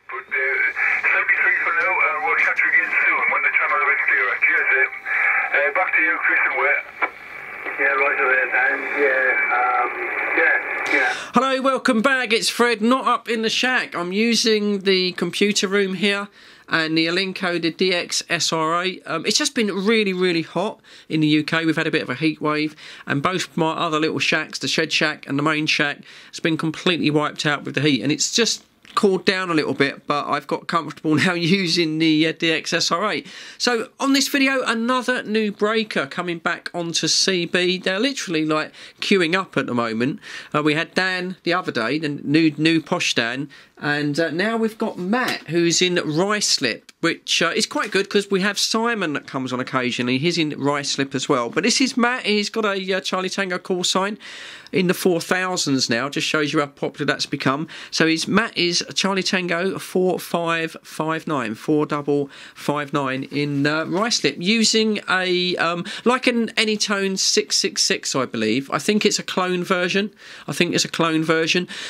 But 73 for now, we'll catch you again soon when the channel is clearer. Cheers, back to you, Chris and Wet. Yeah, right there, Dan. Yeah. Hello, welcome back. It's Fred, not up in the shack. I'm using the computer room here and the Anyclone DX SRA. It's just been really, really hot in the UK. We've had a bit of a heat wave, and both my other little shacks, the shed shack and the main shack, has been completely wiped out with the heat, and it's just cooled down a little bit, but I've got comfortable now using the DX SRA. So on this video, another new breaker coming back onto CB. They're literally like queuing up at the moment. We had Dan the other day, the new posh Dan, and now we've got Matt, who's in Ruislip, which is quite good because we have Simon that comes on occasionally. He's in Ruislip as well. But this is Matt. He's got a Charlie Tango call sign in the 4000s now. Just shows you how popular that's become. So Matt is Charlie Tango 4559 in Ruislip, using a like an Anyclone 666, I believe. I think it's a clone version.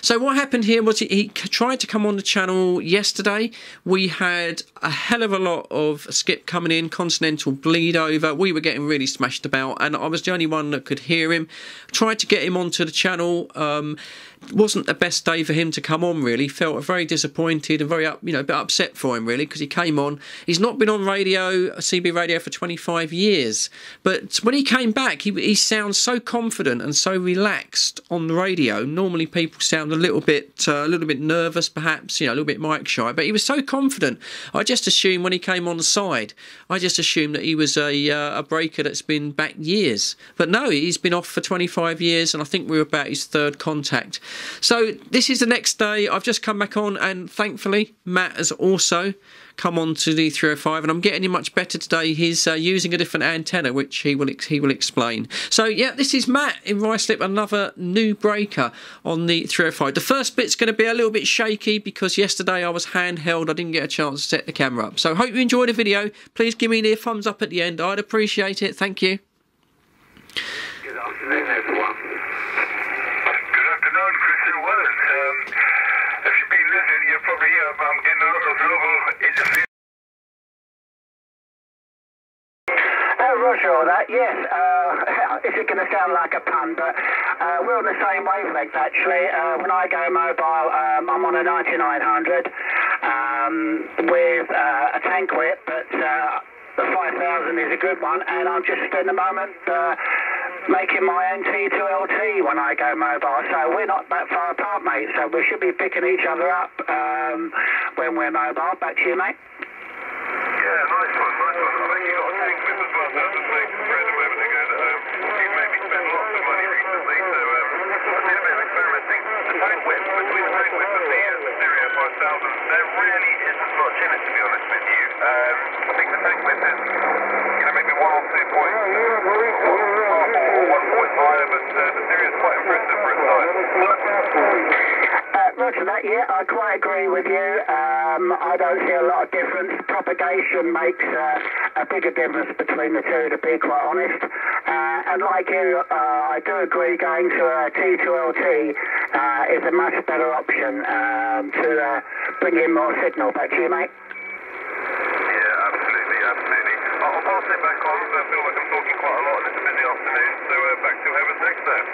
So what happened here was he tried to come on the channel yesterday. We had a hell of a lot of skip coming in, continental bleed over. We were getting really smashed about, and I was the only one that could hear him. Tried to get him onto the channel. Wasn't the best day for him to come on, really. Felt very disappointed and very a bit upset for him, really, because he came on. He's not been on radio, CB radio, for 25 years, but when he came back, he sounds so confident and so relaxed on the radio. Normally people sound a little bit nervous, perhaps, a little bit mic shy, but he was so confident. I just assumed when he came on the side, I just assumed that he was a breaker that's been back years, but no, he's been off for 25 years, and I think we're about his third contact. So this is the next day. I've just come back on, and thankfully Matt has also come on to the 305, and I'm getting him much better today. He's using a different antenna, which he will explain. So yeah, this is Matt in Ruislip, another new breaker on the 305. The first bit's going to be a little bit shaky because yesterday I was handheld. I didn't get a chance to set the camera up. So hope you enjoyed the video. Please give me the thumbs up at the end. I'd appreciate it. Thank you. Good afternoon, everyone. Good afternoon, Christian Wellens. If you've been listening, you're probably I'm getting a lot of global interviews. Roger all that, yes. Is it going to sound like a pun, but we're on the same wavelength, actually. When I go mobile, I'm on a 9900 with a tank whip, but the 5000 is a good one, and I'm just at the moment making my NT2LT when I go mobile, so we're not that far apart, mate, so we should be picking each other up when we're mobile. Back to you, mate. Yeah, nice one. I've actually got a tank whip as well, so I was just saying to Fred a moment ago that he's made me spend lots of money recently, so I did a bit of experimenting. The tank whip, between the tank whip and the Stereo 5000, there really isn't much in it, to be honest with you. I think the tank whip is, maybe 1 or 2 points, or 1 point higher, but the Stereo is quite impressive for its size. Roger that, yeah, I quite agree with you. I don't see a lot of difference. Propagation makes a bigger difference between the two, to be quite honest. And like you, I do agree going to a T2LT is a much better option to bring in more signal. Back to you, mate. Yeah, absolutely. I'll pass it back on, so I feel like I'm talking quite a lot and it's a busy afternoon, so back to whoever's next there.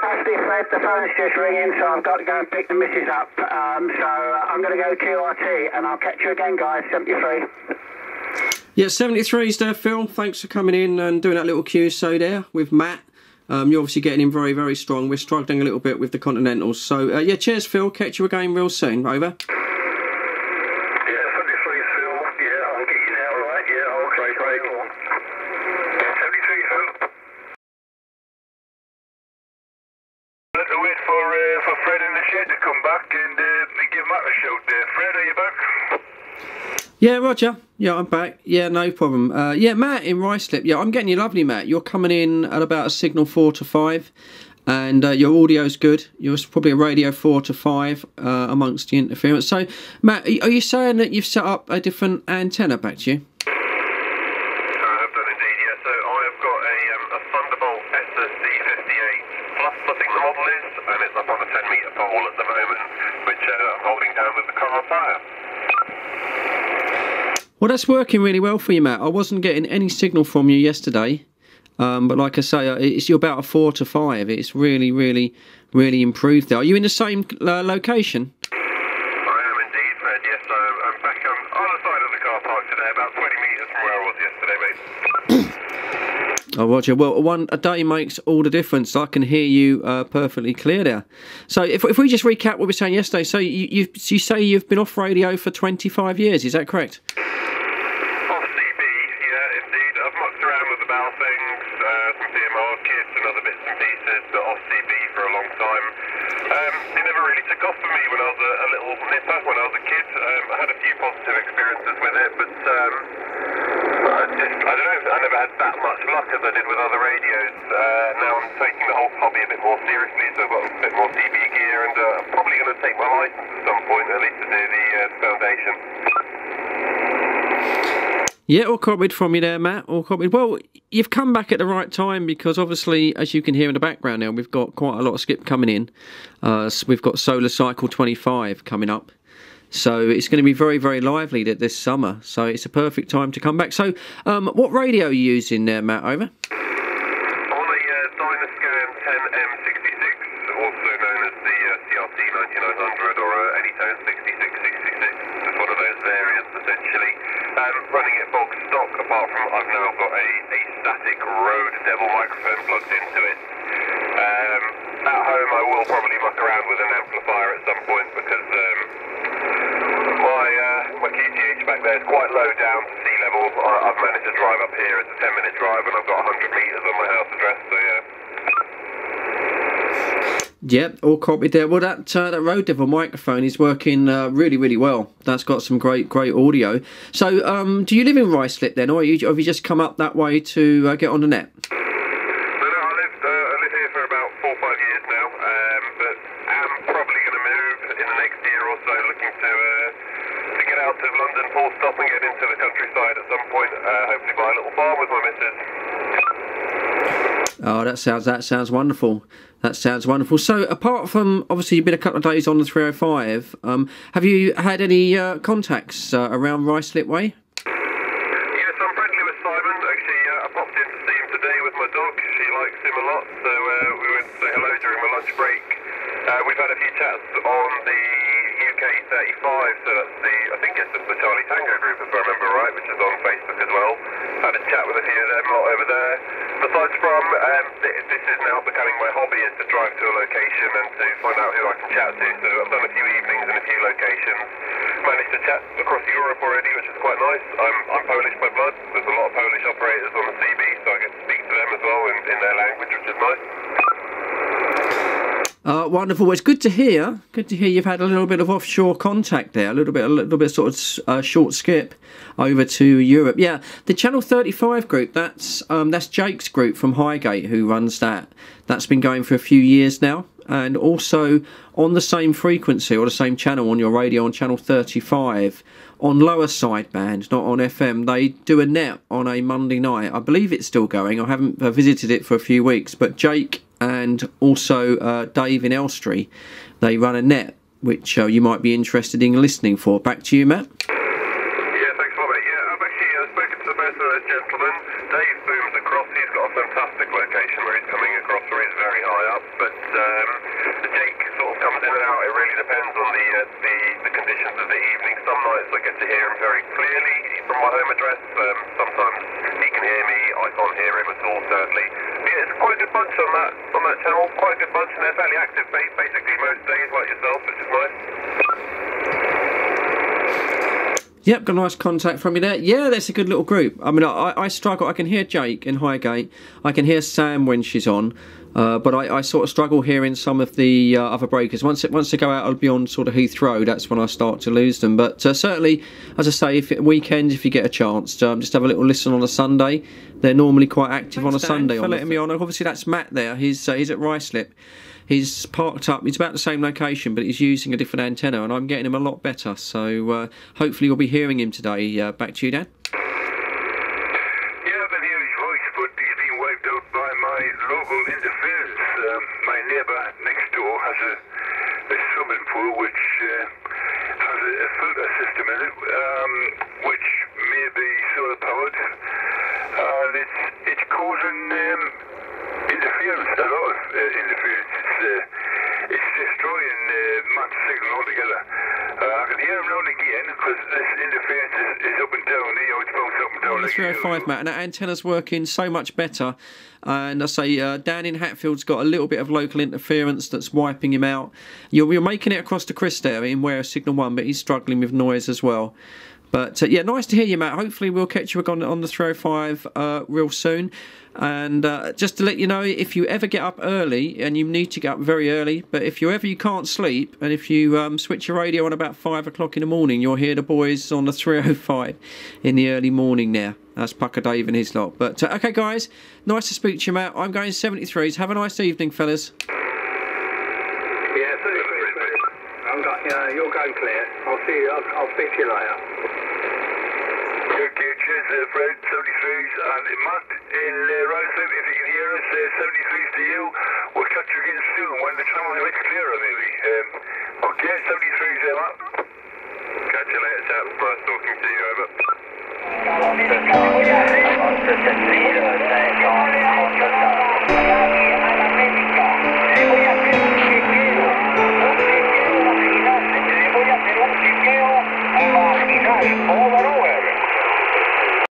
Actually, Fred, the phone's just ringing, so I've got to go and pick the missus up. So I'm going to go QRT, and I'll catch you again, guys. 73. Yeah, 73's there, Phil. Thanks for coming in and doing that little QSO there with Matt. You're obviously getting in very, very strong. We're struggling a little bit with the Continentals. So, yeah, cheers, Phil. Catch you again real soon. Over. Yeah, 73, Phil. Yeah, I'll get you now, right? Yeah, I'll try. 73, Phil. Let's wait for Fred in the shed to come back and give Matt a shout there. Fred, are you back? Yeah, Roger. Yeah, I'm back. Yeah, no problem. Yeah, Matt in Ruislip. Yeah, I'm getting you lovely, Matt. You're coming in at about a signal 4 to 5, and your audio's good. You're probably a radio 4 to 5 amongst the interference. So, Matt, are you saying that you've set up a different antenna? Back to you. I have done indeed, yeah. So I have got a Thunderbolt SSC58 Plus, I think the model is, and it's up on a 10 metre pole at the moment, which I'm holding down with the car fire. Well, that's working really well for you, Matt. I wasn't getting any signal from you yesterday, but like I say, you're about a 4 to 5. It's really, really, really improved there. Are you in the same location? I am indeed, Fred. Yes, I'm back on the other side of the car park today, about 20 metres from where I was yesterday, mate. Oh, Roger. Well, a day makes all the difference. I can hear you perfectly clear there. So if we just recap what we were saying yesterday, so you say you've been off radio for 25 years, is that correct? Off CB, yeah, indeed. I've mucked around with the bow things, some PMR kits and other bits and pieces, but off CB for a long time. It never really took off for me when I was a little nipper, when I was a kid. I had a few positive experiences with it, but I don't know, I never had that much luck as I did with other radios. Now I'm taking the whole hobby a bit more seriously, so I've got a bit more CB gear, and I'm probably going to take my license at some point, at least to do the foundation. Yeah, all copied from you there, Matt. All copied. Well, you've come back at the right time because obviously, as you can hear in the background now, we've got quite a lot of skip coming in. We've got Solar Cycle 25 coming up. So it's going to be very, very lively this summer. So it's a perfect time to come back. So what radio are you using there, Matt, over? On a Dynascan 10M66, also known as the CRT 9900 or Anyclone 6666. It's one of those variants, essentially. Running it bog stock, apart from I've now got a static Rode Devil microphone plugged into it. At home I will probably muck around with an amplifier at some point because my QTH back there is quite low down to sea level. I've managed to drive up here. It's a 10-minute drive and I've got 100 metres on my house address, so yeah. Yep, all copied there. Well, that Rode Devil microphone is working really, really well. That's got some great audio. So, do you live in Ruislip then, or have you just come up that way to get on the net? No, I live here for about 4 or 5 years now, but am probably going to move in the next year or so, looking to get out to London, full stop, and get into the countryside at some point. Hopefully buy a little farm with my missus. Oh, that sounds wonderful. That sounds wonderful. So, apart from obviously you've been a couple of days on the 305, have you had any contacts around Ruislip way? Yes, I'm friendly with Simon. Actually, I popped in to see him today with my dog. She likes him a lot, so we went to say hello during my lunch break. We've had a few chats on the UK 35, so that's I think it's the Charlie Tango group, if I remember right, which is on Facebook as well. Had a chat with a few of them lot over there. Besides from, this is now becoming my hobby, is to drive to a location and to find out who I can chat to. So I've done a few evenings in a few locations. Managed to chat across Europe already, which is quite nice. I'm Polish by blood. There's a lot of Polish operators on the CB, so I get to speak to them as well in their language, which is nice. Wonderful. Well, it's good to hear. Good to hear you've had a little bit of offshore contact there. A little bit sort of short skip over to Europe. Yeah, the Channel 35 group. That's Jake's group from Highgate who runs that. That's been going for a few years now, and also on the same frequency or the same channel on your radio on Channel 35 on lower sideband, not on FM. They do a net on a Monday night. I believe it's still going. I haven't visited it for a few weeks, but Jake and also Dave in Elstree, they run a net which you might be interested in listening for. Back to you, Matt. Yeah, thanks a lot, mate. Yeah, I've actually spoken to both of those gentlemen. Dave booms across. He's got a fantastic location where he's coming across, where he's very high up, but Jake sort of comes in and out. It really depends on the conditions of the evening. Some nights I get to hear him very clearly from my home address. Sometimes he can hear me. I can't hear him at all, sadly. Yeah, it's quite a good bunch on that channel. Quite a good bunch, and they're fairly active basically most days, like yourself, which is nice. Yep, got a nice contact from you there. Yeah, that's a good little group. I mean, I struggle. I can hear Jake in Highgate. I can hear Sam when she's on. But I sort of struggle hearing some of the other breakers. Once they go out, I'll be on sort of Heathrow. That's when I start to lose them. But certainly, as I say, weekends, if you get a chance, just have a little listen on a Sunday. They're normally quite active on a Sunday. For letting me on. Obviously, that's Matt there. He's at Ruislip. He's parked up. He's about the same location, but he's using a different antenna, and I'm getting him a lot better. So hopefully, you'll be hearing him today. Back to you, Dan. Local interference. My neighbour next door has a before, which has a filter system in it, which may be solar powered, and it's causing interference, a lot of interference. It's destroying match signal altogether. I can hear them now and again because this interference is up and down. You know, it's both up and down. The 305, Matt, and that antenna's working so much better. And I say, Dan in Hatfield's got a little bit of local interference that's wiping him out. You're making it across to Chris there in where signal 1, but he's struggling with noise as well. But yeah, nice to hear you, Matt. Hopefully we'll catch you on the 305 real soon. And just to let you know, if you ever get up early, and you need to get up very early, but if you can't sleep, and if you switch your radio on about 5 o'clock in the morning, you'll hear the boys on the 305 in the early morning now. That's Pucker Dave and his lot. But okay, guys, nice to speak to you, Matt. I'm going 73s. Have a nice evening, fellas. Yeah, 33, mate. You'll go clear. I'll see you. I'll speak to you later. Okay, cheers, Fred. 73s, and Matt in Ruislip, if you can hear us, 73s to you. We'll catch you again soon when the channel is a bit clearer, maybe. Okay, 73s there, Matt. Catch you later, chap. Nice talking to you, over. Monster 6, Monster 6,